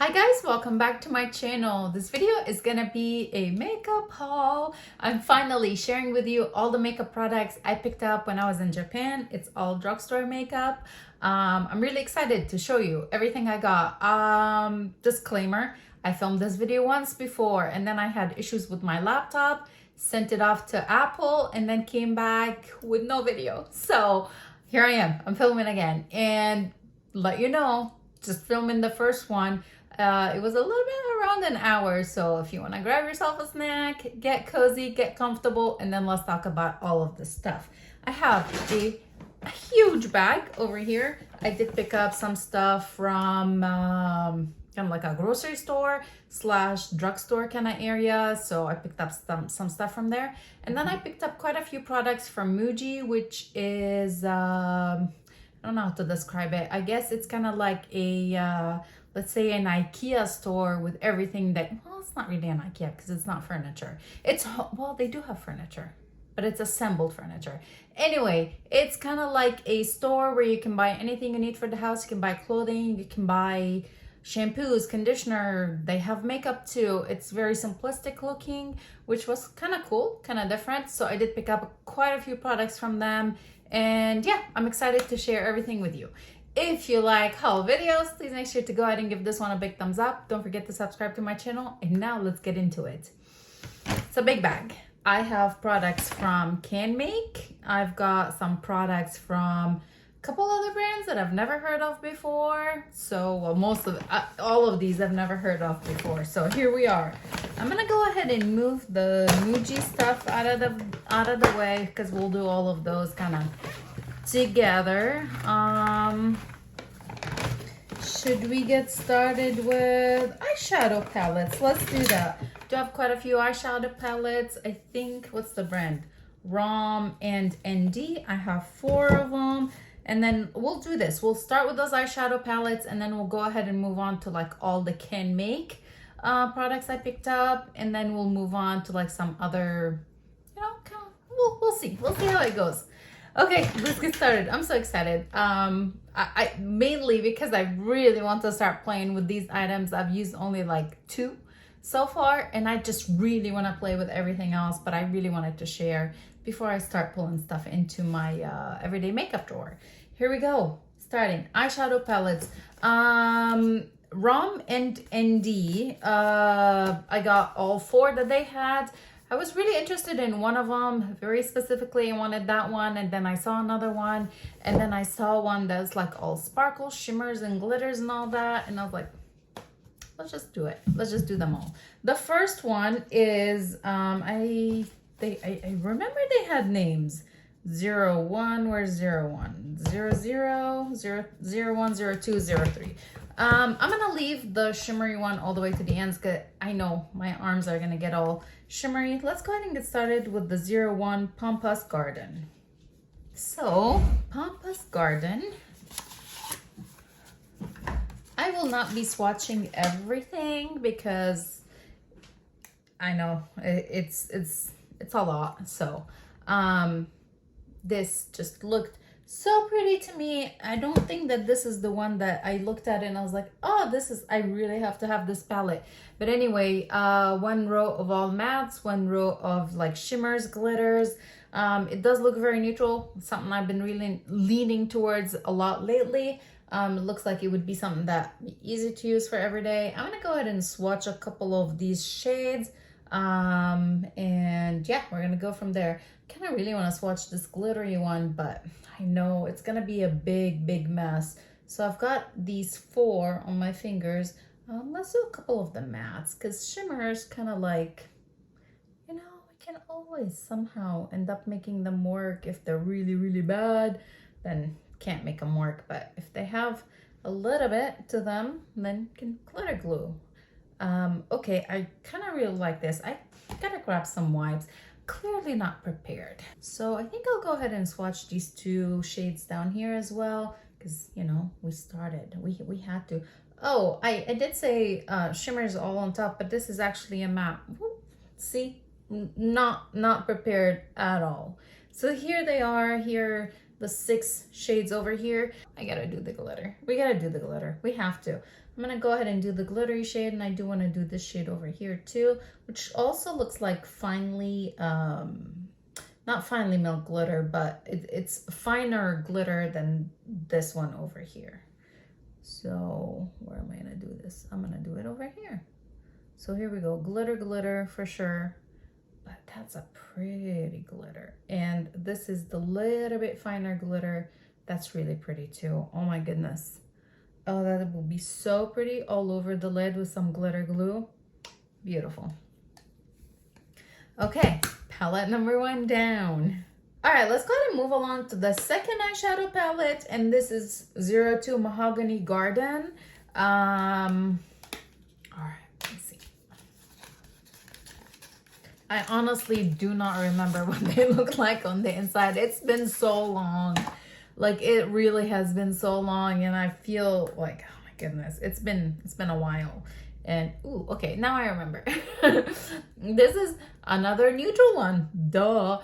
Hi guys, welcome back to my channel. This video is gonna be a makeup haul. I'm finally sharing with you all the makeup products I picked up when I was in Japan. It's all drugstore makeup. I'm really excited to show you everything I got. Disclaimer, I filmed this video once before and then I had issues with my laptop, sent it off to Apple and then came back with no video. So here I am, I'm filming again and let you know, just filming the first one. It was a little bit around an hour, so if you want to grab yourself a snack, get cozy, get comfortable, and then let's talk about all of this stuff. I have a huge bag over here. I did pick up some stuff from kind of like a grocery store slash drugstore kind of area, so I picked up some stuff from there. And then I picked up quite a few products from Muji, which is I don't know how to describe it. I guess it's kind of like a let's say an IKEA store with everything that, well, it's not really an IKEA because it's not furniture. Well, they do have furniture, but it's assembled furniture. Anyway, it's kind of like a store where you can buy anything you need for the house. You can buy clothing, you can buy shampoos, conditioner. They have makeup too. It's very simplistic looking, which was kind of cool, kind of different. So I did pick up quite a few products from them. And yeah, I'm excited to share everything with you. If you like haul videos, please make sure to go ahead and give this one a big thumbs up. Don't forget to subscribe to my channel. And now let's get into it. It's a big bag. I have products from Canmake. I've got some products from a couple other brands that I've never heard of before. So, well, all of these I've never heard of before. So here we are. I'm gonna go ahead and move the Muji stuff out of the way because we'll do all of those kind of together. Should we get started with eyeshadow palettes? Let's do that. Do have quite a few eyeshadow palettes. I think, what's the brand? ROM and ND. I have 4 of them. And then we'll do this. We'll start with those eyeshadow palettes and then we'll go ahead and move on to like all the Canmake products I picked up. And then we'll move on to like some other, you know, kind of, we'll see. We'll see how it goes. Okay, let's get started. I'm so excited. I mainly because I really want to start playing with these items. I've used only like 2 so far, and I just really want to play with everything else, but I really wanted to share before I start pulling stuff into my everyday makeup drawer. Here we go. Starting eyeshadow palettes. ROM and ND. I got all 4 that they had. I was really interested in one of them, very specifically. I wanted that one, and then I saw another one, and then I saw one that's like all sparkles, shimmers, and glitters and all that, and I was like, let's just do it. Let's just do them all. The first one is, I remember they had names. 01, where's 01? 00, 01, 02, 03. I'm gonna leave the shimmery one all the way to the ends because I know my arms are gonna get all shimmery. Let's go ahead and get started with the 01 Pampas Garden. So, Pampas Garden. I will not be swatching everything because I know it's a lot. So, this just looked so pretty to me. I don't think that this is the one that I looked at and I was like, oh, I really have to have this palette. But anyway, 1 row of all mattes, 1 row of like shimmers, glitters. It does look very neutral, something I've been really leaning towards a lot lately. It looks like it would be something that be easy to use for every day. I'm gonna go ahead and swatch a couple of these shades. And yeah, we're gonna go from there. Kind of really want to swatch this glittery one, but I know it's gonna be a big mess. So I've got these 4 on my fingers. Let's do a couple of the mattes because shimmers kind of like, you know, we can always somehow end up making them work. If they're really bad, then can't make them work. But if they have a little bit to them, then can glitter glue. Okay, I kind of really like this. I gotta grab some wipes. Clearly not prepared. So I think I'll go ahead and swatch these 2 shades down here as well because, you know, we started. We had to. Oh, I did say shimmers all on top, but this is actually a matte. See? Not prepared at all. So here they are. Here the 6 shades over here. I gotta do the glitter. We gotta do the glitter. We have to. I'm gonna go ahead and do the glittery shade, and I do want to do this shade over here too, which also looks like finely, not finely milled glitter, but it's finer glitter than this one over here. So where am I gonna do this? I'm gonna do it over here. So here we go, glitter, glitter for sure, but that's a pretty glitter. And this is the little bit finer glitter. That's really pretty too. Oh my goodness. Oh, that will be so pretty all over the lid with some glitter glue. Beautiful. Okay, palette number 1 down. All right, let's go ahead and move along to the second eyeshadow palette, and this is 02 Mahogany Garden. All right, let's see. I honestly do not remember what they look like on the inside. It's been so long. Like, it really has been so long, and I feel like, oh my goodness, it's been a while. And ooh, okay, now I remember. This is another neutral one. Duh.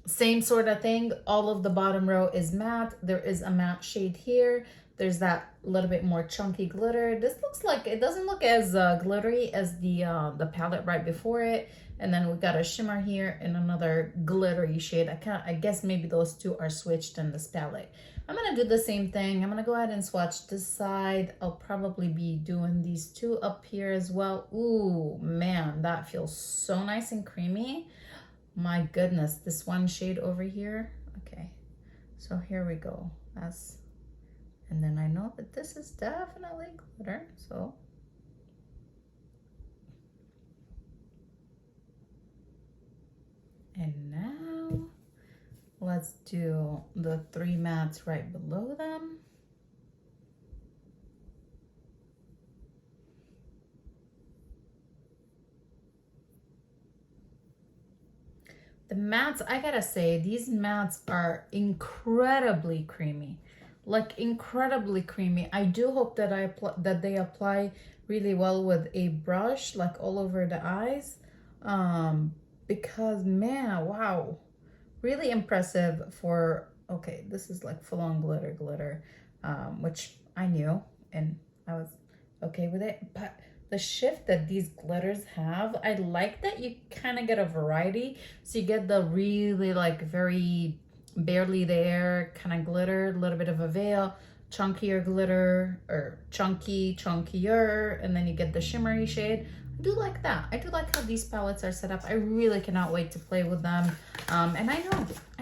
Same sort of thing. All of the bottom row is matte. There is a matte shade here. There's that little bit more chunky glitter. This looks like, it doesn't look as glittery as the palette right before it. And then we got a shimmer here and another glittery shade. I guess maybe those two are switched in this palette. I'm gonna do the same thing. I'm gonna go ahead and swatch this side. I'll probably be doing these two up here as well. Ooh, man, that feels so nice and creamy. My goodness, this one shade over here. Okay, so here we go. And then I know that this is definitely glitter, so. And now let's do the 3 mattes right below them. The mattes, I gotta say, these mattes are incredibly creamy, like incredibly creamy. I do hope that they apply really well with a brush, like all over the eyes, because man, wow, really impressive for, okay, this is like full-on glitter, which I knew and I was okay with it, but the shift that these glitters have, I like that you kind of get a variety. So you get the really like very barely there kind of glitter, a little bit of a veil, chunkier glitter, or chunkier, and then you get the shimmery shade. I do like that. I do like how these palettes are set up. I really cannot wait to play with them. And I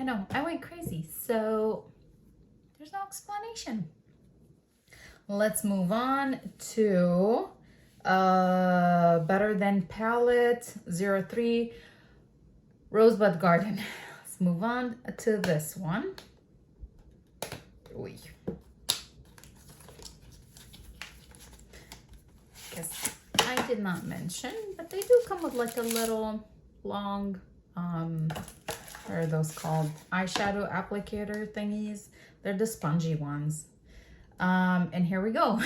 know, I went crazy. So there's no explanation. Let's move on to Better Than palette 03 Rosebud Garden. Let's move on to this one. Oy. Guess I did not mention, but they do come with like a little long, what are those called? Eyeshadow applicator thingies. They're the spongy ones. And here we go.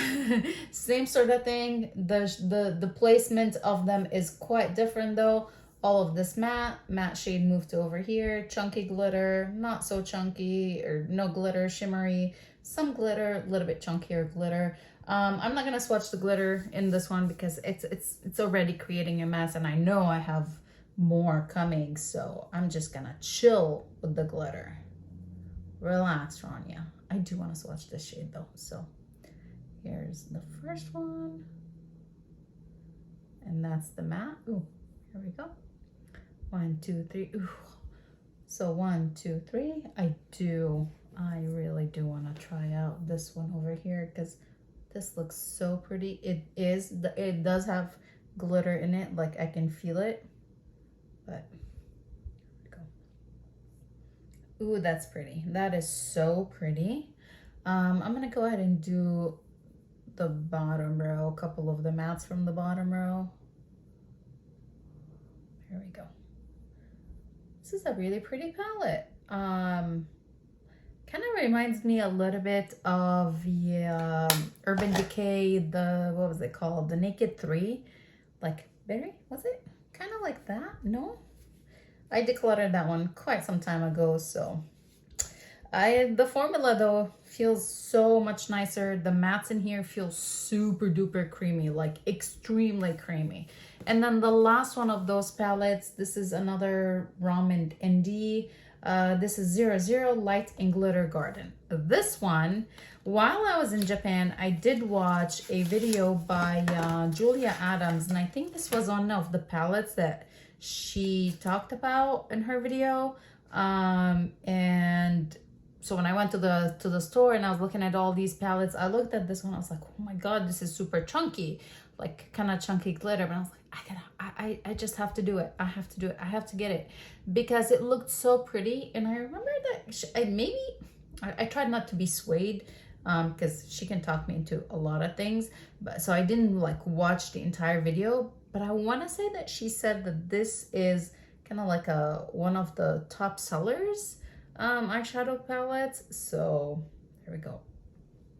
Same sort of thing. The placement of them is quite different though. All of this matte shade moved to over here. Chunky glitter, not so chunky, or no glitter, shimmery, some glitter, a little bit chunkier glitter. I'm not gonna swatch the glitter in this one because it's already creating a mess, and I know I have more coming, so I'm just gonna chill with the glitter. Relax, Rania. I do want to swatch this shade though. So here's the first one. And that's the matte. Ooh, here we go. 1, 2, 3. Ooh. So 1, 2, 3. I really do want to try out this one over here because this looks so pretty. It does have glitter in it. Like I can feel it. But ooh, that's pretty. That is so pretty. I'm gonna go ahead and do the bottom row, a couple of the mattes from the bottom row. Here we go. This is a really pretty palette. Kind of reminds me a little bit of the Urban Decay, what was it called? The Naked 3. Like, berry, was it? Kind of like that, no? I decluttered that one quite some time ago, so. The formula though feels so much nicer. The mattes in here feel super duper creamy, like extremely creamy. And then the last one of those palettes, this is another Ramen ND. This is 00 Light and Glitter Garden. This one, while I was in Japan, I did watch a video by Julia Adams, and I think this was one of the palettes that she talked about in her video. And so when I went to the store and I was looking at all these palettes, I looked at this one. I was like, oh my god, this is super chunky, like kind of chunky glitter. But I was like, I just have to do it. I have to do it. I have to get it because it looked so pretty. And I remember that I tried not to be swayed because she can talk me into a lot of things. But so I didn't like watch the entire video. But I want to say that she said that this is kind of like one of the top sellers eyeshadow palettes. So here we go.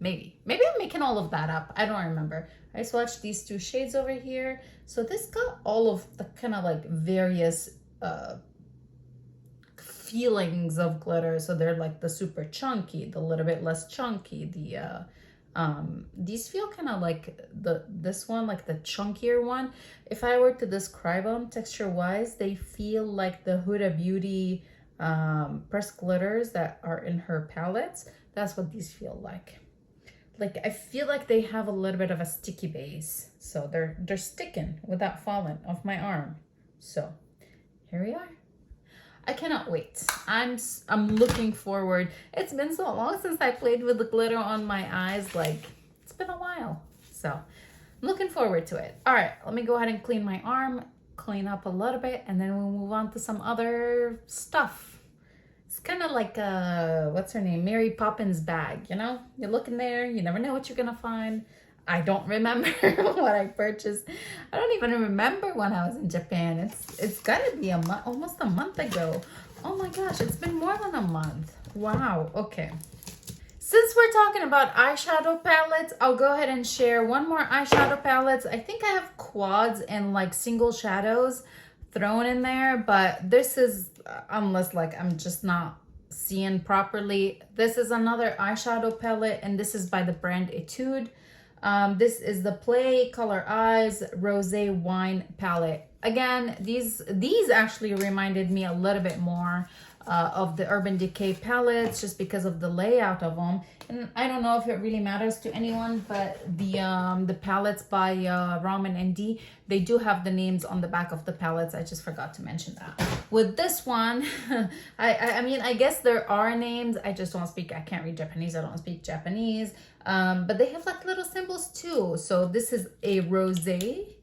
Maybe I'm making all of that up. I don't remember. I swatched these two shades over here. So this got all of the kind of like various feelings of glitter. So they're like the super chunky, the little bit less chunky, these feel kind of like this one, like the chunkier one. If I were to describe them texture wise, they feel like the Huda Beauty pressed glitters that are in her palettes. That's what these feel like. Like I feel like they have a little bit of a sticky base, so they're sticking without falling off my arm. So here we are. I cannot wait. I'm looking forward. It's been so long since I played with the glitter on my eyes. Like it's been a while. So I'm looking forward to it. All right, let me go ahead and clean my arm, clean up a little bit, and then we'll move on to some other stuff. It's kind of like what's her name? Mary Poppins bag, you know? You look in there, you never know what you're gonna find. I don't remember what I purchased. I don't even remember when I was in Japan. It's gotta be almost a month ago. Oh my gosh, it's been more than a month. Wow, okay. Since we're talking about eyeshadow palettes, I'll go ahead and share one more eyeshadow palettes. I think I have quads and like single shadows thrown in there, but this is, unless like I'm just not seeing properly, this is another eyeshadow palette, and this is by the brand Etude. This is the Play Color Eyes Rosé Wine palette. Again, these actually reminded me a little bit more of the Urban Decay palettes, just because of the layout of them. And I don't know if it really matters to anyone, but the palettes by Ramen ND, they do have the names on the back of the palettes. I just forgot to mention that. With this one, I mean, I guess there are names. I just don't speak. I can't read Japanese. I don't speak Japanese. But they have like little symbols too. So this is a rosé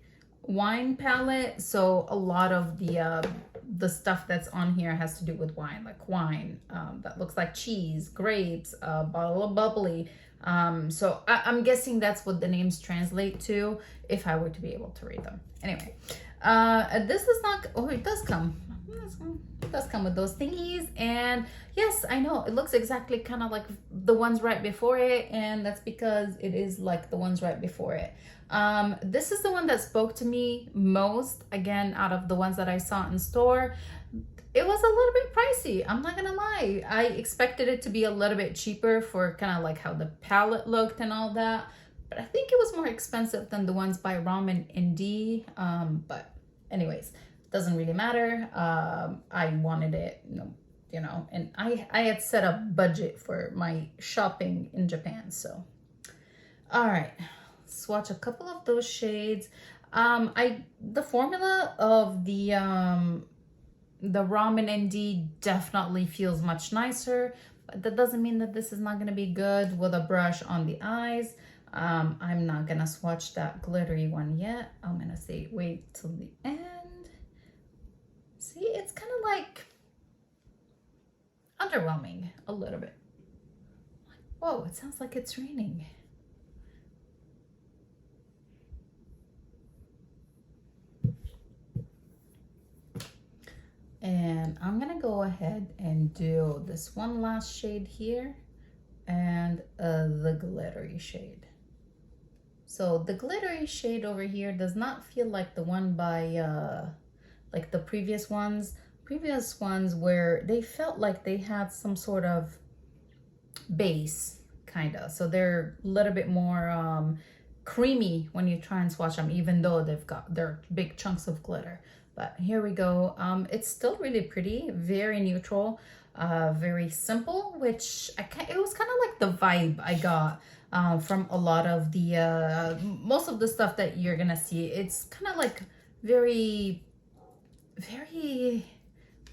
wine palette. So a lot of the stuff that's on here has to do with wine, like wine that looks like cheese, grapes, a bottle of bubbly. So I'm guessing that's what the names translate to if I were to be able to read them. Anyway, this is not, oh, it does come. It does come with those thingies, and yes, I know it looks exactly kind of like the ones right before it, and that's because it is like the ones right before it. This is the one that spoke to me most, again, out of the ones that I saw in store. It was a little bit pricey, I'm not gonna lie. I expected it to be a little bit cheaper for kind of like how the palette looked and all that, but I think it was more expensive than the ones by Ramen ND. But anyways, doesn't really matter. I wanted it, you know, and I had set a budget for my shopping in Japan. So all right, swatch a couple of those shades. The formula of the Ramen ND definitely feels much nicer, but that doesn't mean that this is not going to be good with a brush on the eyes. I'm not gonna swatch that glittery one yet. I'm gonna say wait till the end. See, it's kind of like underwhelming a little bit. Whoa, it sounds like it's raining. And I'm gonna go ahead and do this one last shade here and the glittery shade. So the glittery shade over here does not feel like the one by like the previous ones where they felt like they had some sort of base, kind of. So they're a little bit more creamy when you try and swatch them, even though they're big chunks of glitter. But here we go. It's still really pretty, very neutral, very simple, which it was kind of like the vibe I got from a lot of the most of the stuff that you're gonna see. It's kind of like very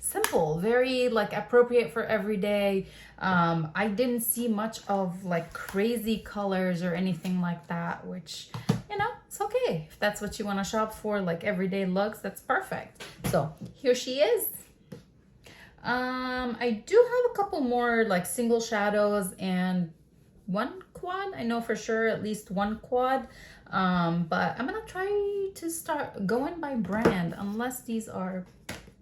simple, very like appropriate for every day. I didn't see much of like crazy colors or anything like that, which, you know, it's okay. If that's what you want to shop for, like everyday looks, that's perfect. So here she is. I do have a couple more like single shadows and one quad. I know for sure at least one quad. But I'm gonna try to start going by brand, unless these are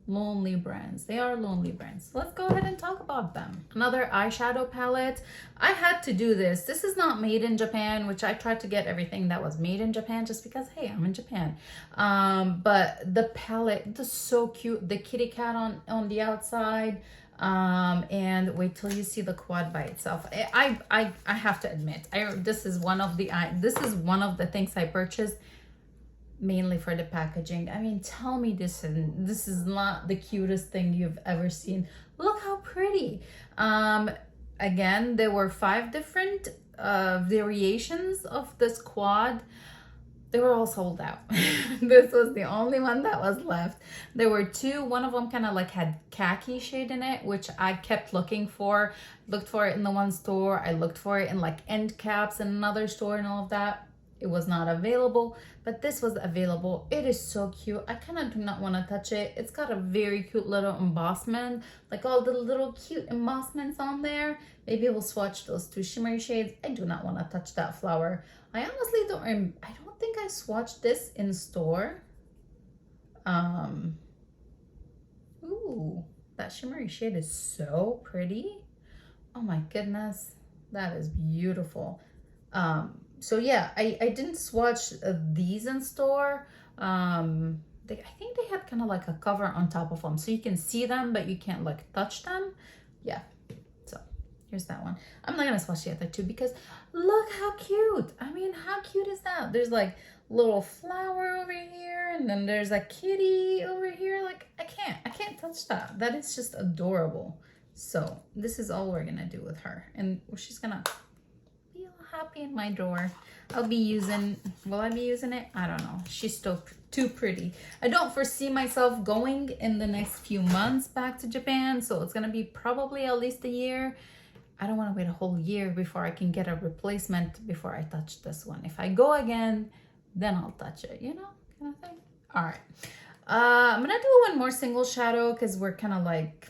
lonely brands. They are lonely brands. Let's go ahead and talk about them. Another eyeshadow palette. I had to do this. This is not made in Japan, which I tried to get everything that was made in Japan just because, hey, I'm in Japan. But the palette is so cute. The kitty cat on the outside. And wait till you see the quad by itself. I have to admit, this is one of the things I purchased mainly for the packaging. I mean, tell me this is not the cutest thing you've ever seen. Look how pretty. Again, there were 5 different variations of this quad. They were all sold out. This was the only one that was left. There were 2. One of them kind of like had khaki shade in it, which I kept looking for. Looked for it in the one store. I looked for it in like end caps in another store and all of that. It was not available, but this was available. It is so cute. I kind of do not want to touch it. It's got a very cute little embossment, like all the little cute embossments on there. Maybe we'll swatch those 2 shimmery shades. I do not want to touch that flower. I honestly don't. I don't think I swatched this in store. Ooh, that shimmery shade is so pretty. Oh my goodness, that is beautiful. So yeah, I didn't swatch these in store. I think they had kind of like a cover on top of them, so you can see them, but you can't like touch them. Yeah, so here's that one. I'm not gonna swatch the other 2 because look how cute. I mean, how cute is that? There's like little flower over here, and then there's a kitty over here. Like I can't touch that. That is just adorable. So this is all we're gonna do with her, and she's gonna be all happy in my drawer. Will I be using it? I don't know. She's still too pretty. I don't foresee myself going in the next few months back to Japan, so it's gonna be probably at least a year. I don't want to wait a whole year before I can get a replacement before I touch this one. If I go again, then I'll touch it, you know, kind of thing. All right. I'm gonna do one more single shadow because we're kind of like,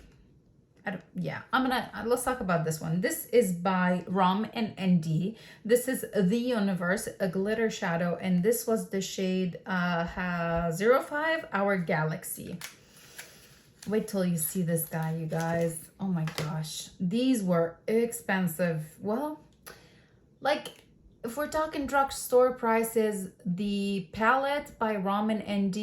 let's talk about this one. This is by Rom and ND. This is The Universe, a glitter shadow, and this was the shade 05 Our Galaxy. Wait till you see this guy, you guys. Oh my gosh, these were expensive. Well, like if we're talking drugstore prices, the palette by Rom and ND,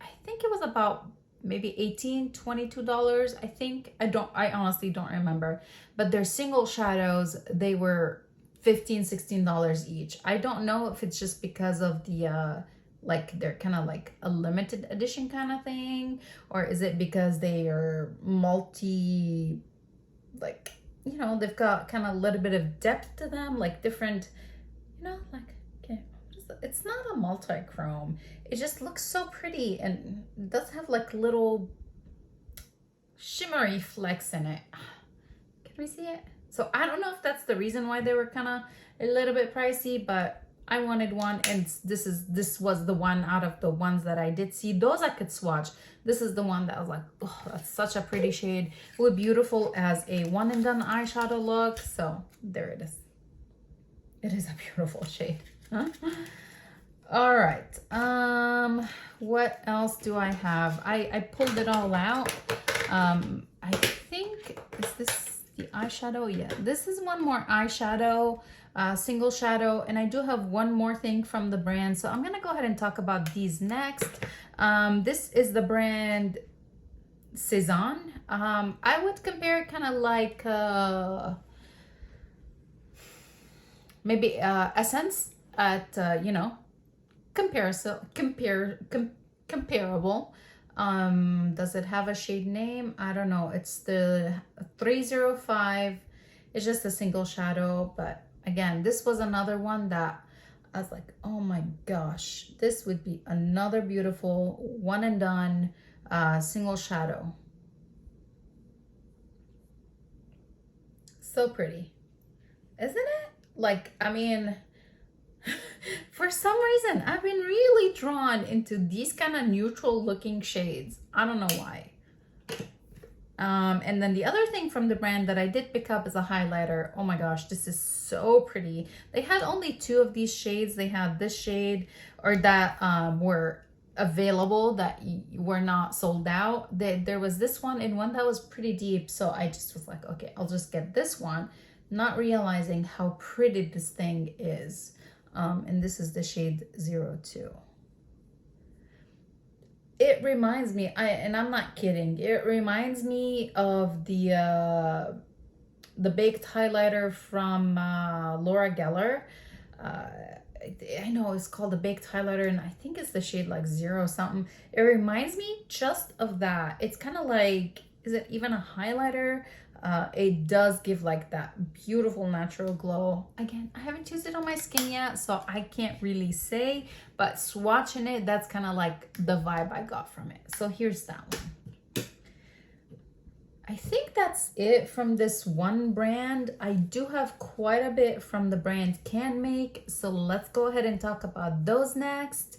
I think it was about maybe $18, $22. I think I honestly don't remember, but their single shadows, they were $15, $16 each. I don't know if it's just because of the like they're kind of like a limited edition kind of thing, or is it because they are multi, like, you know, they've got kind of a little bit of depth to them, like different, you know, like, okay, it's not a multi-chrome. It just looks so pretty, and it does have like little shimmery flecks in it. Can we see it? So I don't know if that's the reason why they were kind of a little bit pricey, but I wanted one, and this was the one out of the ones that I did see. Those I could swatch. This is the one that I was like, oh, that's such a pretty shade. It would be beautiful as a one and done eyeshadow look. So there it is. It is a beautiful shade. Huh? All right. What else do I have? I pulled it all out. I think, is this the eyeshadow? Yeah, this is one more eyeshadow, single shadow, and I do have one more thing from the brand, so I'm gonna go ahead and talk about these next. This is the brand Cezanne. I would compare it kind of like maybe Essence at, you know, comparable. Does it have a shade name? I don't know. It's the 305. It's just a single shadow, but again, this was another one that I was like, oh my gosh, this would be another beautiful one and done single shadow. So pretty, isn't it? Like, I mean, for some reason, I've been really drawn into these kind of neutral looking shades. I don't know why. And then the other thing from the brand that I did pick up is a highlighter. Oh my gosh, this is so pretty. They had only 2 of these shades. They had this shade, or that were available, that were not sold out. There was this one and one that was pretty deep. So I just was like, okay, I'll just get this one, not realizing how pretty this thing is. And this is the shade 02. It reminds me, and I'm not kidding, it reminds me of the baked highlighter from Laura Geller. I know it's called the baked highlighter, and I think it's the shade like 0 something. It reminds me just of that. It's kind of like, is it even a highlighter? It does give like that beautiful natural glow. Again, I haven't used it on my skin yet, so I can't really say, but swatching it, that's kind of like the vibe I got from it. So here's that one. I think that's it from this one brand. I do have quite a bit from the brand Canmake, so let's go ahead and talk about those next,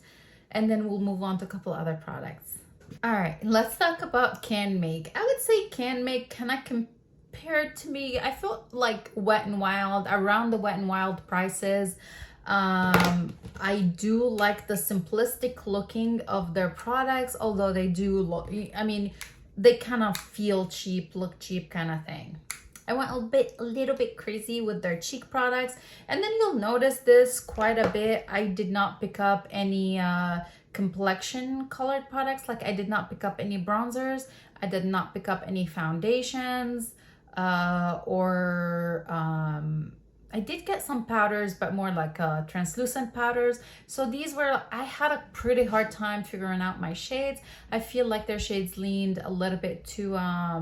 and then we'll move on to a couple other products. All right, let's talk about Canmake. I would say Canmake kind of compared to me, I felt like Wet n Wild, around the Wet n Wild prices. I do like the simplistic looking of their products, although they do look, I mean, they kind of feel cheap, look cheap kind of thing. I went a little bit crazy with their cheek products, and then you'll notice this quite a bit. I did not pick up any complexion colored products. Like, I did not pick up any bronzers. I did not pick up any foundations, I did get some powders, but more like translucent powders. So these were, I had a pretty hard time figuring out my shades. I feel like their shades leaned a little bit too, I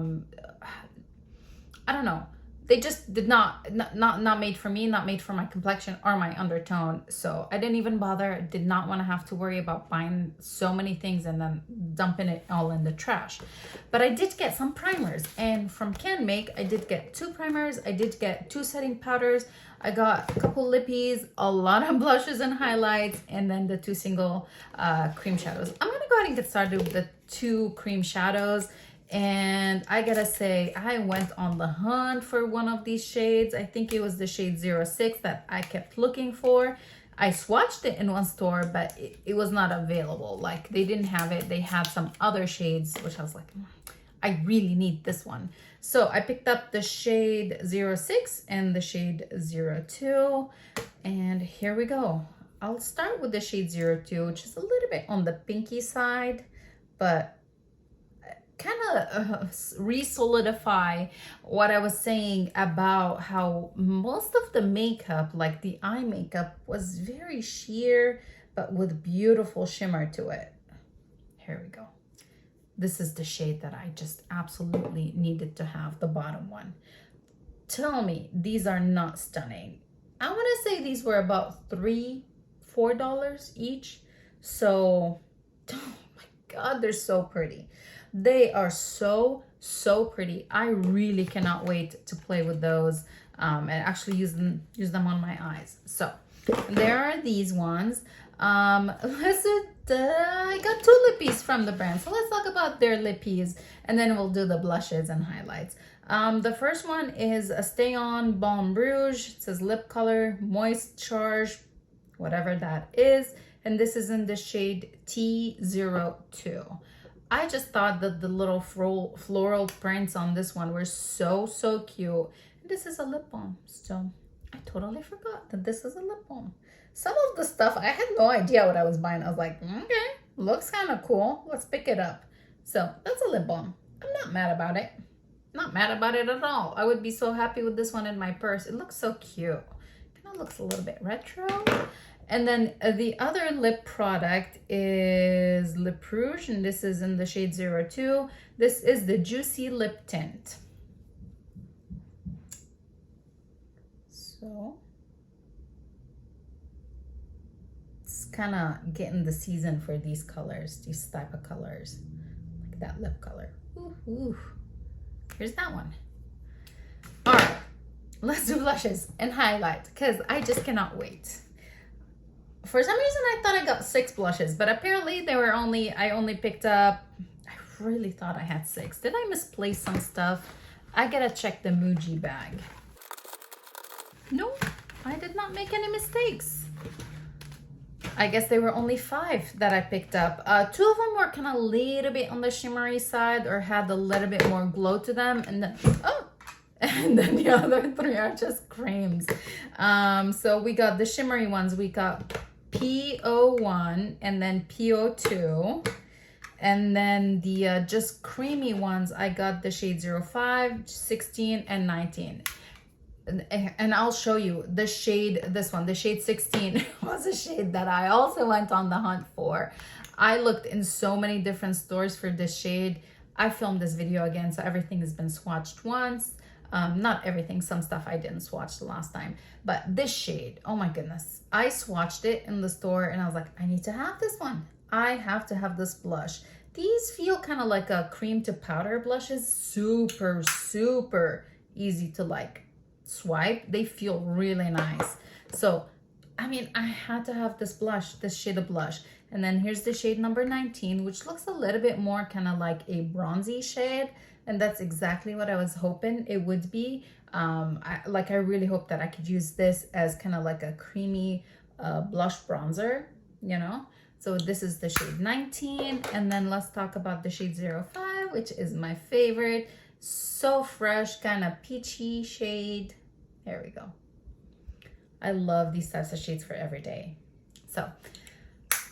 don't know. They just did not made for me, not made for my complexion or my undertone. So I didn't even bother, did not want to have to worry about buying so many things and then dumping it all in the trash. But I did get some primers, and from Canmake, I did get 2 primers. I did get 2 setting powders. I got a couple lippies, a lot of blushes and highlights, and then the 2 single cream shadows. I'm gonna go ahead and get started with the 2 cream shadows. And I gotta say, I went on the hunt for one of these shades. I think it was the shade 06 that I kept looking for. I swatched it in one store, but it was not available. Like, they didn't have it. They had some other shades, which I was like, I really need this one. So I picked up the shade 06 and the shade 02. And here we go. I'll start with the shade 02, which is a little bit on the pinky side, but kind of re-solidify what I was saying about how most of the makeup, like the eye makeup, was very sheer, but with beautiful shimmer to it. Here we go. This is the shade that I just absolutely needed to have, the bottom one. Tell me these are not stunning. I want to say these were about $3-4 each. So, oh my God, they're so pretty. They are so pretty. I really cannot wait to play with those and actually use them on my eyes. So there are these ones. I got 2 lippies from the brand, so let's talk about their lippies, and then we'll do the blushes and highlights. The first one is a Stay On Balm Rouge. It says lip color, moist charge, whatever that is, and this is in the shade T02. I just thought that the little floral prints on this one were so cute. And this is a lip balm, so I totally forgot that this is a lip balm. Some of the stuff, I had no idea what I was buying. I was like, okay, looks kind of cool. Let's pick it up. So that's a lip balm. I'm not mad about it. Not mad about it at all. I would be so happy with this one in my purse. It looks so cute. Kind of looks a little bit retro. And then the other lip product is Lip Rouge, and this is in the shade 02. This is the Juicy Lip Tint. So it's kind of getting the season for these colors, these type of colors, like that lip color. Ooh, ooh. Here's that one. All right, let's do blushes and highlight because I just cannot wait. For some reason, I thought I got 6 blushes, but apparently they were I only picked up, I really thought I had 6. Did I misplace some stuff? I gotta check the Muji bag. No, I did not make any mistakes. I guess there were only 5 that I picked up. 2 of them were kind of a little bit on the shimmery side or had a little bit more glow to them. And then, oh, and then the other 3 are just creams. So we got the shimmery ones. We got P01 and then P02. And then the just creamy ones, I got the shade 05, 16, and 19. And I'll show you the shade, this one, the shade 16 was a shade that I also went on the hunt for. I looked in so many different stores for this shade. I filmed this video again, so everything has been swatched once. Not everything, some stuff I didn't swatch the last time. But this shade, oh my goodness. I swatched it in the store and I was like, I need to have this one. I have to have this blush. These feel kind of like a cream to powder blushes. Super, super easy to like swipe. They feel really nice. So I mean, I had to have this blush, this shade of blush. And then here's the shade number 19, which looks a little bit more kind of like a bronzy shade, and that's exactly what I was hoping it would be. I really hope that I could use this as kind of like a creamy blush bronzer, you know. So this is the shade 19, and then let's talk about the shade 05, which is my favorite. So fresh, kind of peachy shade. There we go. I love these types of shades for every day. So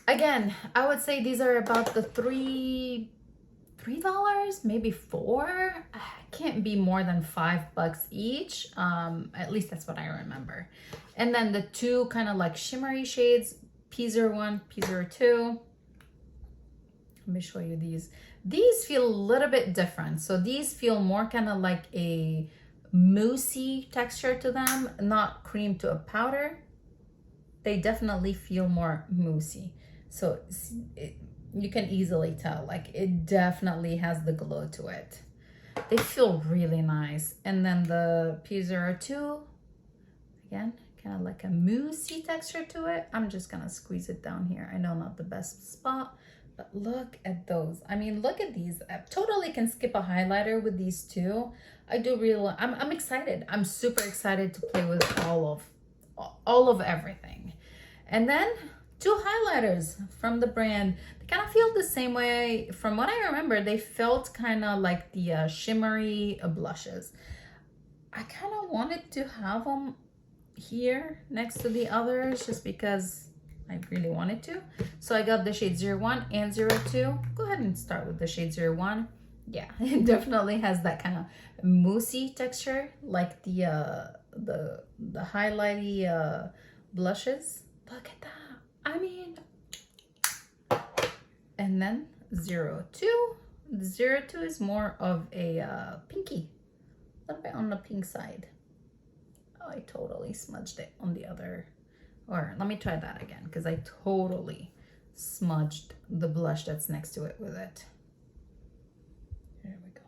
again, I would say these are about the $3, maybe $4. I can't be more than $5 each. At least that's what I remember. And then the 2 kind of like shimmery shades, P01, P02. Let me show you these. These feel a little bit different. So these feel more kind of like a moussey texture to them, not cream to a powder. They definitely feel more moussey. So you can easily tell, like it definitely has the glow to it. They feel really nice. And then the P02, again, kind of like a moussey texture to it. I'm just gonna squeeze it down here. I know not the best spot, but look at those. I mean, look at these. I totally can skip a highlighter with these 2. I do really, I'm excited. I'm super excited to play with all of everything. And then 2 highlighters from the brand. They kind of feel the same way. From what I remember, they felt kind of like the shimmery blushes. I kind of wanted to have them here next to the others just because I really wanted to. So I got the shade 01 and 02. Go ahead and start with the shade 01. Yeah, it definitely has that kind of moussey texture, like the highlighty blushes. Look at that. I mean, and then 02. The 02 is more of a pinky, a little bit on the pink side. Oh, I totally smudged it on the other. Or let me try that again, because I totally smudged the blush that's next to it with it. There we go.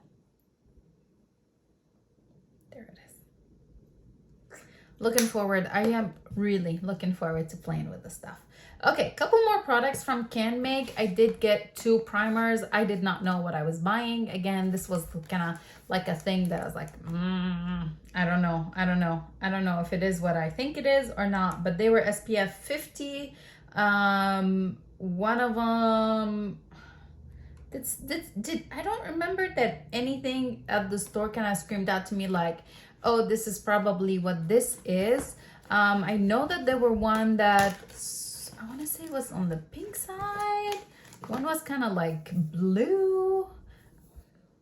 There it is. Looking forward. I am really looking forward to playing with the stuff. Okay, couple more products from Canmake. I did get 2 primers. I did not know what I was buying. Again, this was kind of like a thing that I was like, I don't know if it is what I think it is or not, but they were SPF 50. One of them, I don't remember that anything at the store kind of screamed out to me like, oh, this is probably what this is. I know that there were one that I want to say was on the pink side. One was kind of like blue.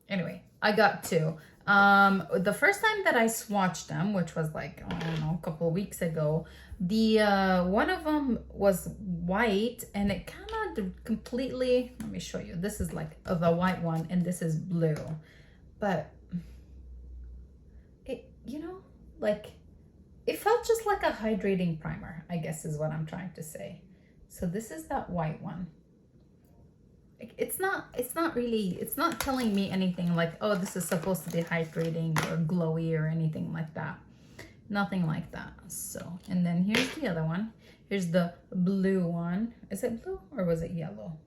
Anyway, I got 2. The first time that I swatched them, which was like, I don't know, a couple of weeks ago, the one of them was white and it kind of completely, let me show you. This is like the white one and this is blue. But it, you know, like it felt just like a hydrating primer, I guess is what I'm trying to say. So this is that white one. It's not really, it's not telling me anything like, oh, this is supposed to be hydrating or glowy or anything like that. Nothing like that. So, and then here's the other one. Here's the blue one. Is it blue or was it yellow?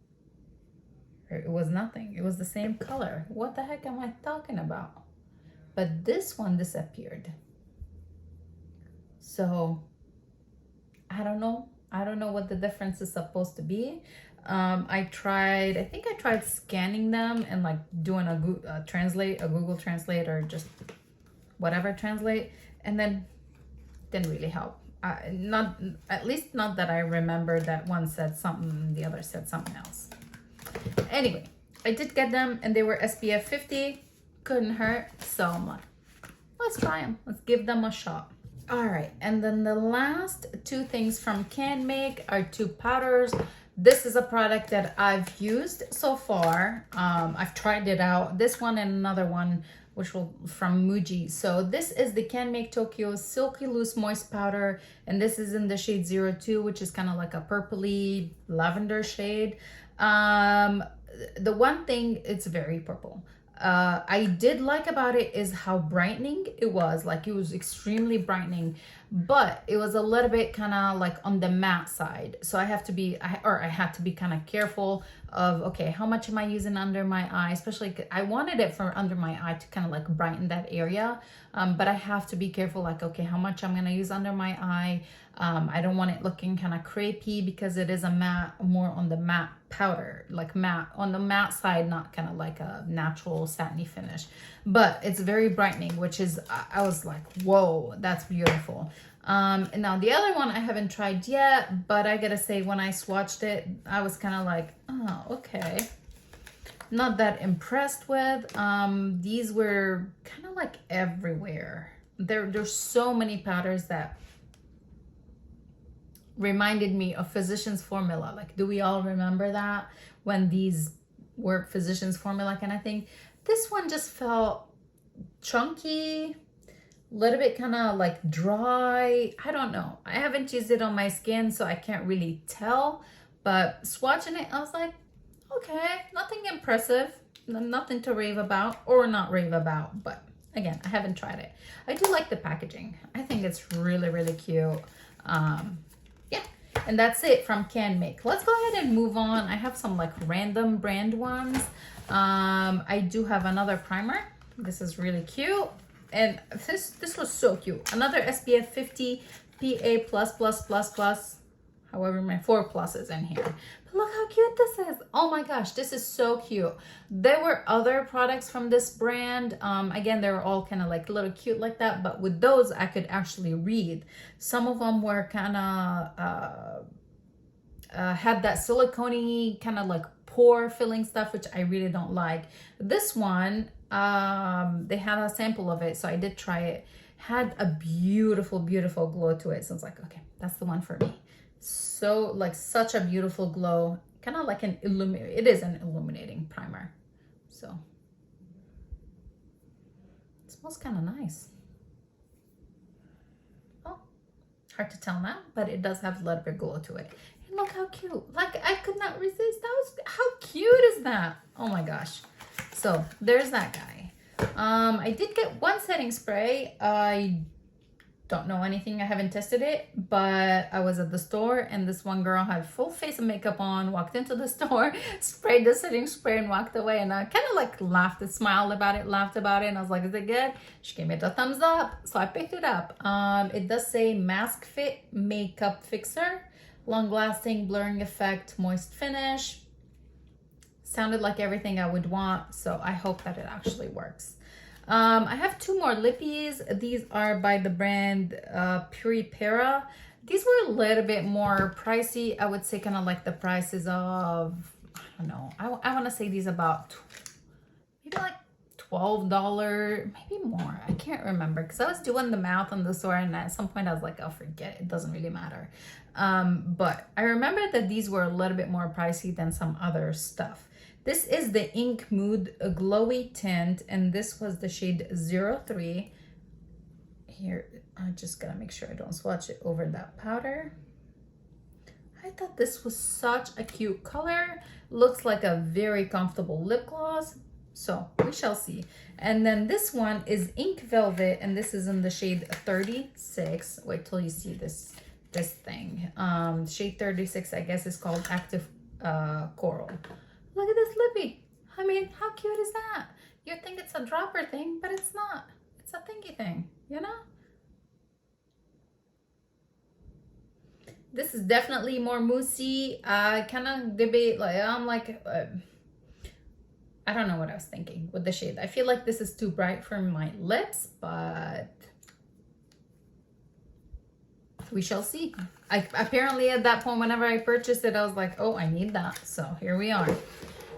Or it was nothing. It was the same color. What the heck am I talking about? But this one disappeared. So I don't know. I don't know what the difference is supposed to be. I think I tried scanning them and like doing a Google Translate or just whatever translate, and then didn't really help. At least not that I remember that one said something, the other said something else. Anyway, I did get them and they were SPF 50, couldn't hurt. So I'm like, let's try them. Let's give them a shot. All right, and then the last two things from Canmake are two powders. This is a product that I've used so far. I've tried it out. This one and another one, which will from Muji. So this is the Canmake Tokyo Silky Loose Moist Powder, and this is in the shade 02, which is kind of like a purpley lavender shade. The one thing, it's very purple. I did like about it is how brightening it was. Like it was extremely brightening, but it was a little bit kind of like on the matte side. So I had to be kind of careful of, okay, how much am I using under my eye? Especially I wanted it for under my eye to kind of like brighten that area. But I have to be careful, like, okay, how much I'm going to use under my eye. I don't want it looking kind of crepey because it is a matte, more on the matte powder, like matte on the matte side, not kind of like a natural satiny finish, but it's very brightening, which is, I was like, whoa, that's beautiful. And now the other one I haven't tried yet, but I gotta say, when I swatched it, I was kind of like, oh, okay. Not that impressed with. These were kind of like everywhere. There's so many powders that reminded me of Physicians Formula. Like, do we all remember that when these were Physicians Formula kind of thing? This one just felt chunky, a little bit kind of like dry. I don't know. I haven't used it on my skin, so I can't really tell. But swatching it, I was like, okay, nothing impressive, nothing to rave about or not rave about. But again, I haven't tried it. I do like the packaging. I think it's really, really cute. Yeah, and that's it from Canmake. Let's go ahead and move on. I have some like random brand ones. I do have another primer. This is really cute. And this was so cute. Another SPF 50 PA++++, however my 4 pluses in here. But look how cute this is. Oh my gosh, this is so cute. There were other products from this brand. Again, they were all kind of like a little cute like that, but with those I could actually read. Some of them were kind of had that silicone kind of like pore filling stuff, which I really don't like. This one, they had a sample of it, so I did try it. Had a beautiful, beautiful glow to it. So I was like, okay, that's the one for me. So like such a beautiful glow, kind of like it is an illuminating primer. So it smells kind of nice. Oh, hard to tell now, but it does have a little bit of glow to it. And look how cute. Like I could not resist. How cute is that? Oh my gosh. So there's that guy. I did get one setting spray. I don't know anything. I haven't tested it, but I was at the store and this one girl had full face of makeup on, walked into the store, sprayed the setting spray and walked away. And I kind of like laughed and smiled about it, laughed about it. And I was like, is it good? She gave me a thumbs up. So I picked it up. It does say Mask Fit Makeup Fixer, long lasting blurring effect, moist finish. Sounded like everything I would want. So I hope that it actually works. I have 2 more lippies. These are by the brand Peripera. These were a little bit more pricey. I would say kind of like the prices of, I don't know. I want to say these about maybe like $12, maybe more. I can't remember because I was doing the math on the store, and at some point I was like, oh, forget it. It doesn't really matter. But I remember that these were a little bit more pricey than some other stuff. This is the Ink Mood Glowy Tint, and this was the shade 03. Here, I just gotta make sure I don't swatch it over that powder. I thought this was such a cute color. Looks like a very comfortable lip gloss. So we shall see. And then this one is Ink Velvet, and this is in the shade 36. Wait till you see this thing. Shade 36, I guess, is called Active Coral. Look at this lippy. I mean, how cute is that? You'd think it's a dropper thing, but it's not. It's a thingy thing, you know? This is definitely more moussey. I kind of debate, like, I don't know what I was thinking with the shade. I feel like this is too bright for my lips, but we shall see. Apparently at that point, whenever I purchased it, I was like, oh, I need that. So here we are.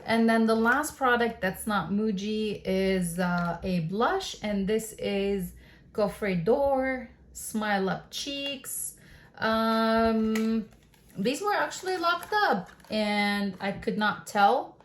And then the last product that's not Muji is a blush, and this is Coffre d'Or Smile Up Cheeks. These were actually locked up, and I could not tell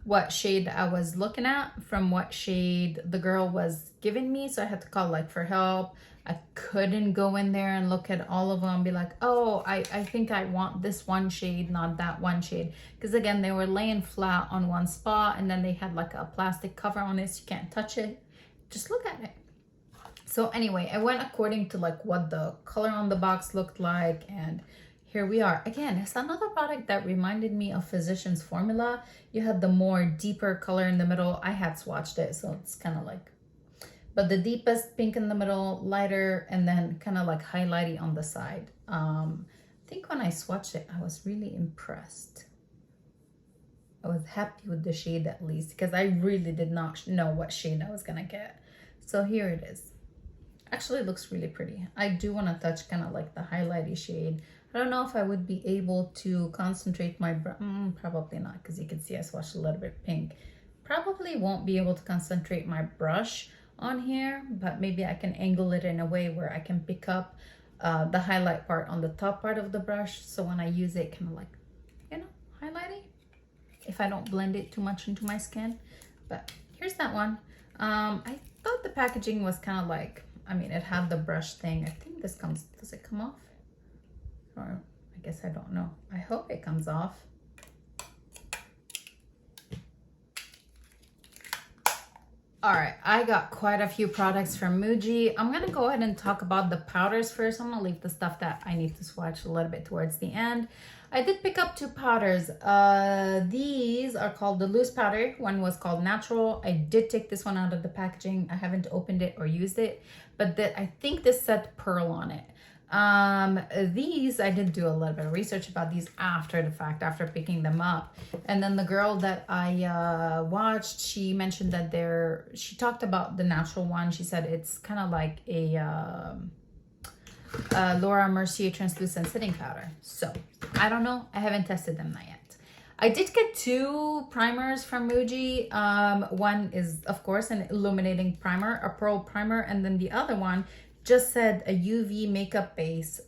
what shade I was looking at from what shade the girl was giving me, so I had to call like for help. I couldn't go in there and look at all of them and be like, oh, I think I want this one shade, not that one shade. Because again, they were laying flat on one spot, and then they had like a plastic cover on it, so you can't touch it. Just look at it. So anyway, I went according to like what the color on the box looked like, and here we are. Again, it's another product that reminded me of Physicians Formula. You had the more deeper color in the middle. I had swatched it, so it's kind of like, but the deepest pink in the middle, lighter, and then kind of like highlighty on the side. I think when I swatched it, I was really impressed. I was happy with the shade, at least, because I really did not know what shade I was gonna get. So here it is. Actually, it looks really pretty. I do want to touch kind of like the highlighty shade. I don't know if I would be able to concentrate my probably not, because you can see I swatched a little bit pink. Probably won't be able to concentrate my brush on here, but maybe I can angle it in a way where I can pick up the highlight part on the top part of the brush, so when I use it, kind of like, you know, highlighting, if I don't blend it too much into my skin. But here's that one. I thought the packaging was kind of like, I mean, it had the brush thing. I think this comes, does it come off? Or I guess I don't know. I hope it comes off. All right, I got quite a few products from Muji. I'm gonna go ahead and talk about the powders first. I'm gonna leave the stuff that I need to swatch a little bit towards the end. I did pick up two powders. These are called the loose powder. One was called Natural. I did take this one out of the packaging. I haven't opened it or used it, but I think this said Pearl on it. These, I did do a little bit of research about these after the fact, after picking them up. And then the girl that I watched, she mentioned that she talked about the Natural one. She said it's kind of like a Laura Mercier translucent setting powder. So I don't know, I haven't tested them yet. I did get two primers from Muji. One is of course an illuminating primer, a pearl primer, and then the other one just said a UV makeup base.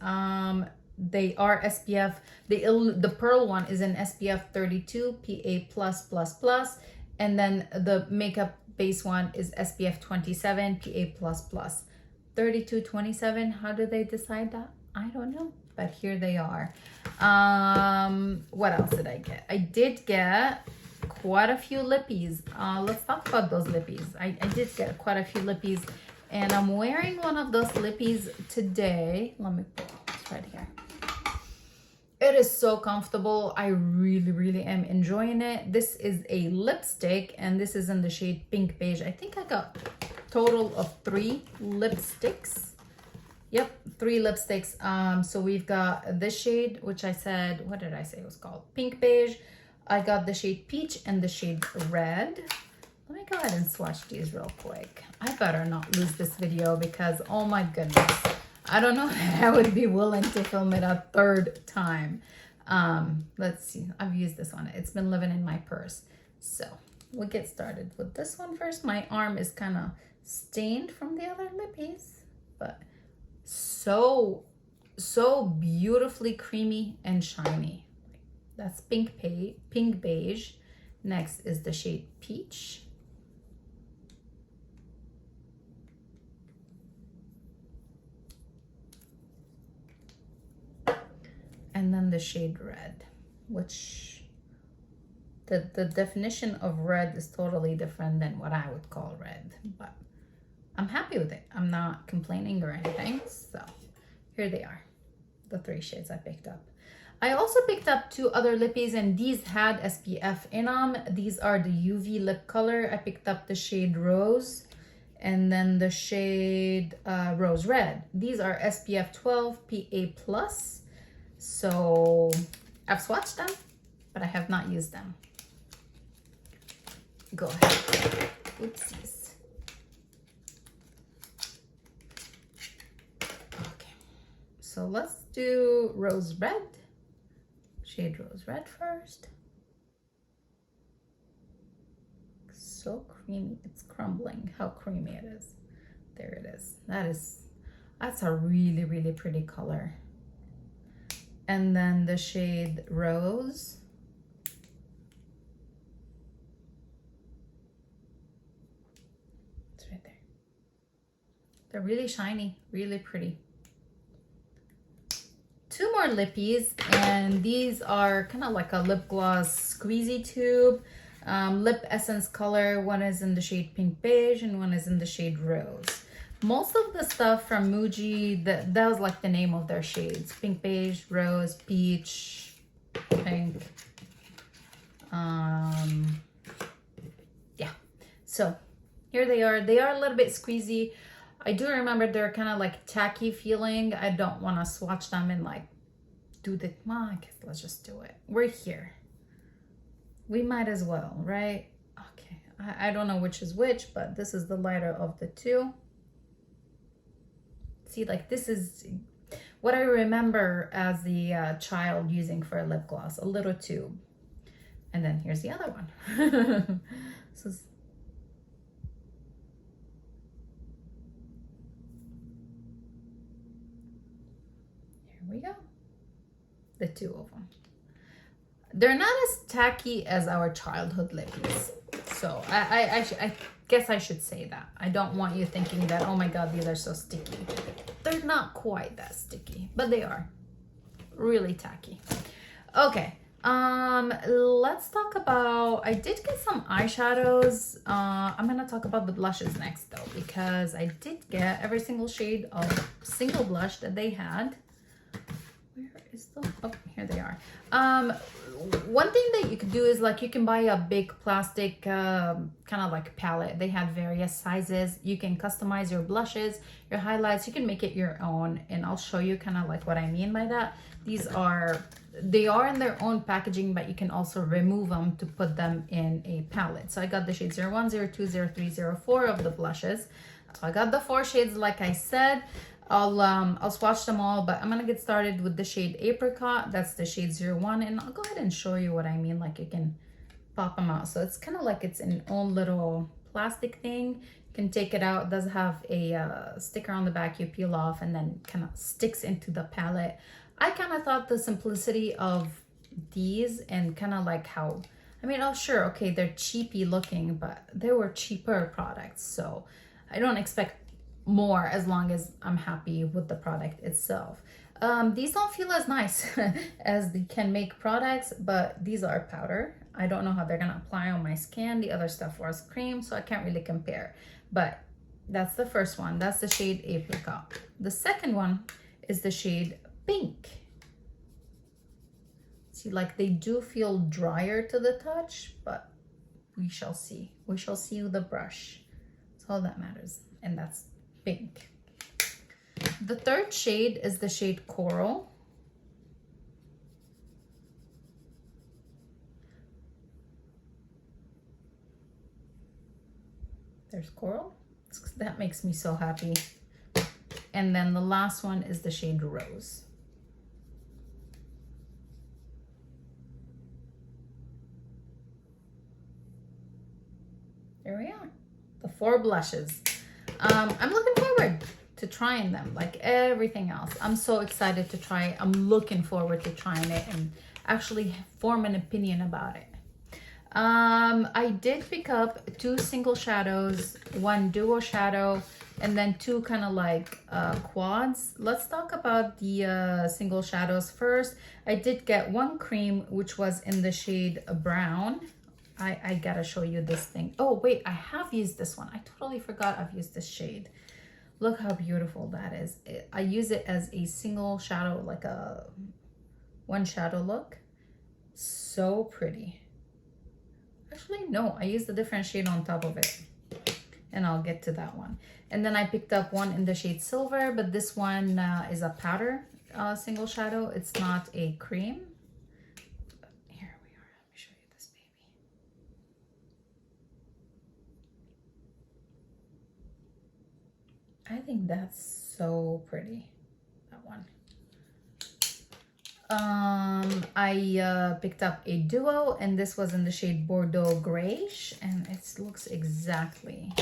They are SPF, the pearl one is an SPF 32 PA+++, and then the makeup base one is SPF 27 PA++. 32, 27, how do they decide that? I don't know, but here they are. What else did I get? I did get quite a few lippies. Let's talk about those lippies. I did get quite a few lippies, and I'm wearing one of those lippies today. Let me put this right here. It is so comfortable. I really am enjoying it. This is a lipstick, and this is in the shade Pink Beige. I think I got total of 3 lipsticks. Yep, 3 lipsticks. So we've got this shade, which I said, what did I say it was called? Pink Beige. I got the shade Peach and the shade Red. Let me go ahead and swatch these real quick. I better not lose this video because, oh my goodness, I don't know if I would be willing to film it a 3rd time. Let's see. I've used this one. It's been living in my purse. So we'll get started with this one first. My arm is kind of stained from the other lippies, but so beautifully creamy and shiny. That's pink beige. Next is the shade Peach. And then the shade Red, which the definition of red is totally different than what I would call red, but I'm happy with it. I'm not complaining or anything. So here they are, the 3 shades I picked up. I also picked up 2 other lippies, and these had SPF in them. These are the UV lip color. I picked up the shade Rose and then the shade Rose Red. These are SPF 12 PA+. So I've swatched them, but I have not used them. Go ahead. Oopsies. Okay, so let's do Rose Red. Shade Rose Red first. So creamy, it's crumbling. How creamy it is. There it is. That's a really pretty color. And then the shade Rose. It's right there. They're really shiny, really pretty. 2 more lippies, and these are kind of like a lip gloss squeezy tube. Lip essence color. One is in the shade Pink Beige and one is in the shade Rose. Most of the stuff from Muji, that was like the name of their shades. Pink Beige, Rose, Peach, Pink. Yeah. So here they are. They are a little bit squeezy. I do remember they're kind of like tacky feeling. I don't want to swatch them and like do the, well, I guess let's just do it. We're here. We might as well, right? Okay. I don't know which is which, but this is the lighter of the 2. See, like this is what I remember as the child using for a lip gloss, a little tube. And then here's the other one. So here we go. The 2 of them. They're not as tacky as our childhood lippies. So I guess I should say that. I don't want you thinking that, oh my God, these are so sticky. They're not quite that sticky, but they are really tacky. Okay, let's talk about, I did get some eyeshadows. I'm gonna talk about the blushes next though, because I did get every single shade of single blush that they had. Where is the, oh, here they are. One thing that you could do is like you can buy a big plastic kind of like palette. They have various sizes. You can customize your blushes, your highlights. You can make it your own, and I'll show you kind of like what I mean by that. They are in their own packaging, but you can also remove them to put them in a palette. So I got the shade 01, 02, 03, 04 of the blushes. So I got the 4 shades like I said. I'll swatch them all, but I'm gonna get started with the shade Apricot. That's the shade 01, and I'll go ahead and show you what I mean. Like you can pop them out. So it's kind of like it's an own little plastic thing. You can take it out. It does have a sticker on the back you peel off and then kind of sticks into the palette. I kind of thought the simplicity of these and kind of like how, I mean, oh sure, okay, they're cheapy looking, but they were cheaper products. So I don't expect more as long as I'm happy with the product itself. These don't feel as nice as the Canmake products, but these are powder. I don't know how they're gonna apply on my skin. The other stuff was cream, so I can't really compare. But that's the first one. That's the shade Apricot. The second one is the shade Pink. See, like they do feel drier to the touch, but we shall see. We shall see with the brush. That's all that matters. And that's Pink. The third shade is the shade Coral. There's Coral. That makes me so happy. And then the last one is the shade Rose. there we are. The 4 blushes. I'm looking forward to trying them like everything else. I'm so excited to try it. I'm looking forward to trying it and actually form an opinion about it. I did pick up 2 single shadows, 1 duo shadow, and then 2 kind of like quads. Let's talk about the single shadows first. I did get 1 cream, which was in the shade brown. I gotta show you this thing. Oh wait, I have used this one. I totally forgot I've used this shade. Look how beautiful that is. I use it as a single shadow, like a 1 shadow look. So pretty. Actually, no, I used a different shade on top of it. And I'll get to that one. And then I picked up 1 in the shade silver, but this one is a powder single shadow. It's not a cream. Here we are. Let me show you this baby. I think that's so pretty, that one. I picked up a duo, and this was in the shade Bordeaux Grayish, and it looks exactly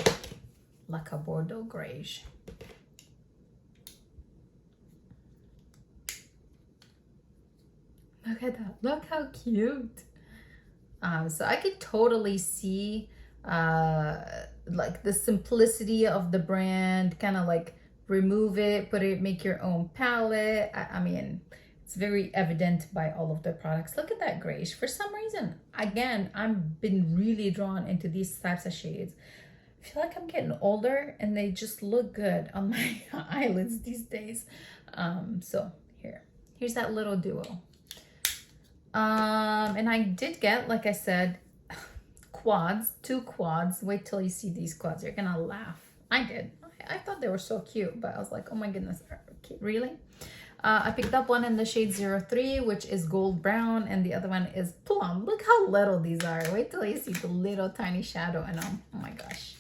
like a Bordeaux Grayish. Look at that. Look how cute. So I could totally see like the simplicity of the brand, kind of like remove it, make your own palette. I mean, it's very evident by all of the products. Look at that grayish. For some reason, again, I've been really drawn into these types of shades. I feel like I'm getting older and they just look good on my eyelids these days. So here's that little duo. And I did get, like I said, quads, 2 quads. Wait till you see these quads. You're gonna laugh. I did. I thought they were so cute, but I was like, oh my goodness, really? I picked up 1 in the shade 03, which is gold brown, and the other one is plum. Look how little these are. Wait till you see the little tiny shadow in them. Oh my gosh.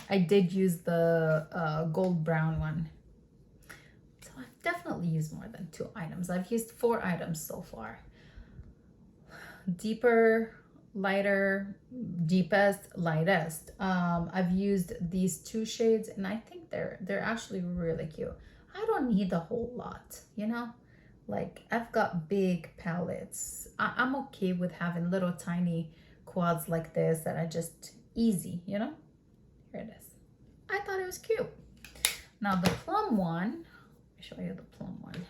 I did use the gold brown one. So I've definitely used more than 2 items. I've used 4 items so far. Deeper, lighter, deepest, lightest. I've used these 2 shades, and I think they're actually really cute. I don't need a whole lot, you know? Like, I've got big palettes. I'm okay with having little tiny quads like this that are just easy, you know? Here it is. I thought it was cute. Now the plum one, let me show you the plum one.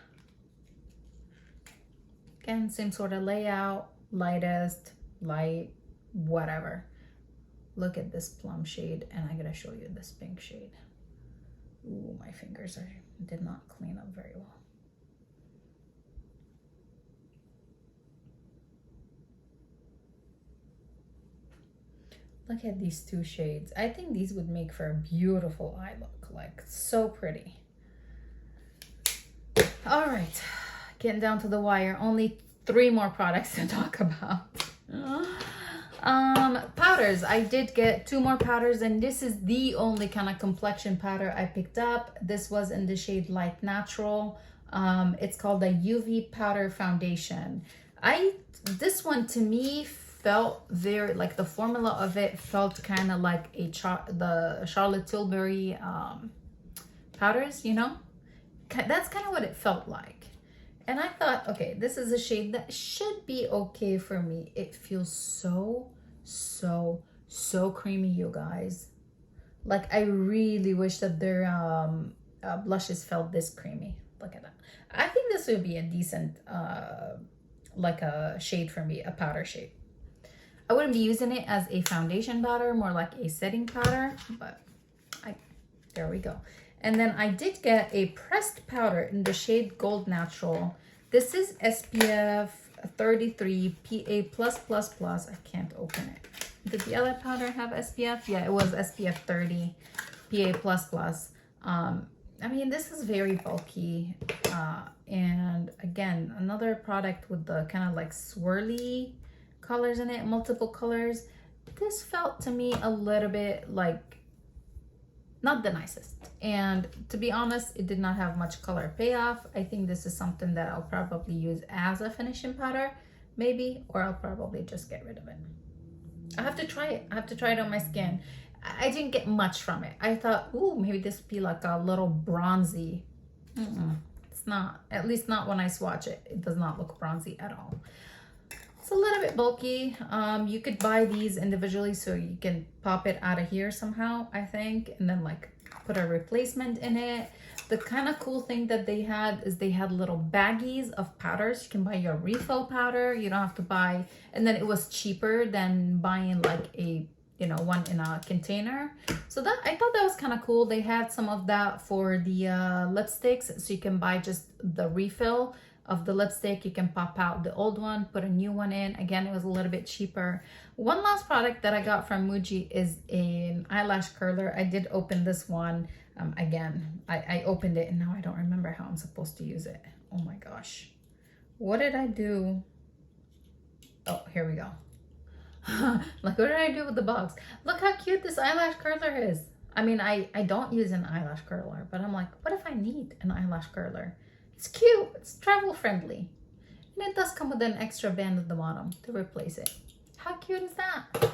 Again, same sort of layout, lightest, light, whatever. Look at this plum shade, and I gotta show you this pink shade. Ooh, my fingers did not clean up very well. Look at these 2 shades. I think these would make for a beautiful eye look, like so pretty. All right, getting down to the wire. Only 3 more products to talk about. Powders. I did get 2 more powders, and this is the only kind of complexion powder I picked up. This was in the shade Light Natural. It's called the UV Powder Foundation. This one to me felt very, like the formula of it felt kind of like the Charlotte Tilbury powders, you know? That's kind of what it felt like. And I thought, okay, this is a shade that should be okay for me. It feels so creamy, you guys. Like, I really wish that their blushes felt this creamy. Look at that. I think this would be a decent, like a shade for me, a powder shade. I wouldn't be using it as a foundation powder, more like a setting powder, but there we go. And then I did get a pressed powder in the shade Gold Natural. This is SPF 33 PA+++. I can't open it. Did the other powder have SPF? Yeah, it was SPF 30 PA++. I mean, this is very bulky. And again, another product with the kind of like swirly colors in it, multiple colors. This felt to me a little bit like not the nicest, and to be honest, it did not have much color payoff. I think this is something that I'll probably use as a finishing powder, maybe, or I'll probably just get rid of it. I have to try it. I have to try it on my skin. I didn't get much from it. I thought, ooh, maybe this would be like a little bronzy. It's not. At least not when I swatch it. It does not look bronzy at all. It's a little bit bulky. You could buy these individually so you can pop it out of here somehow, I think, and then like put a replacement in it. The kind of cool thing that they had is they had little baggies of powders. You can buy your refill powder. You don't have to buy, and then it was cheaper than buying like a, you know, one in a container. So that, I thought that was kind of cool. They had some of that for the lipsticks, so you can buy just the refill of the lipstick. You can pop out the old one, put a new one in. Again, it was a little bit cheaper. One last product that I got from Muji is an eyelash curler. I did open this one. Again, I opened it and now I don't remember how I'm supposed to use it. Oh my gosh. What did I do? Oh, here we go. Like, what did I do with the box? Look how cute this eyelash curler is. I mean, I don't use an eyelash curler, but I'm like, what if I need an eyelash curler? It's cute. It's travel friendly. And it does come with an extra band at the bottom to replace it. How cute is that?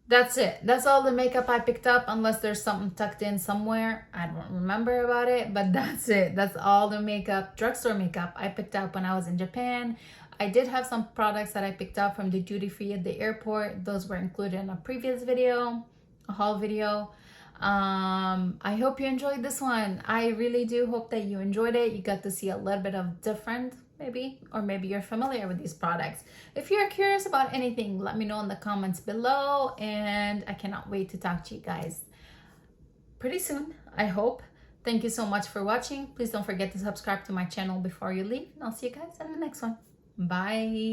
That's it. That's all the makeup I picked up, unless there's something tucked in somewhere. I don't remember about it, but that's it. That's all the makeup, drugstore makeup I picked up when I was in Japan. I did have some products that I picked up from the duty free at the airport. Those were included in a previous video, a haul video. I hope you enjoyed this one. I really do hope that you enjoyed it. You got to see a little bit of different, maybe, or maybe you're familiar with these products. If you're curious about anything, let me know in the comments below, and I cannot wait to talk to you guys pretty soon, I hope. Thank you so much for watching. Please don't forget to subscribe to my channel before you leave, and I'll see you guys in the next one. Bye.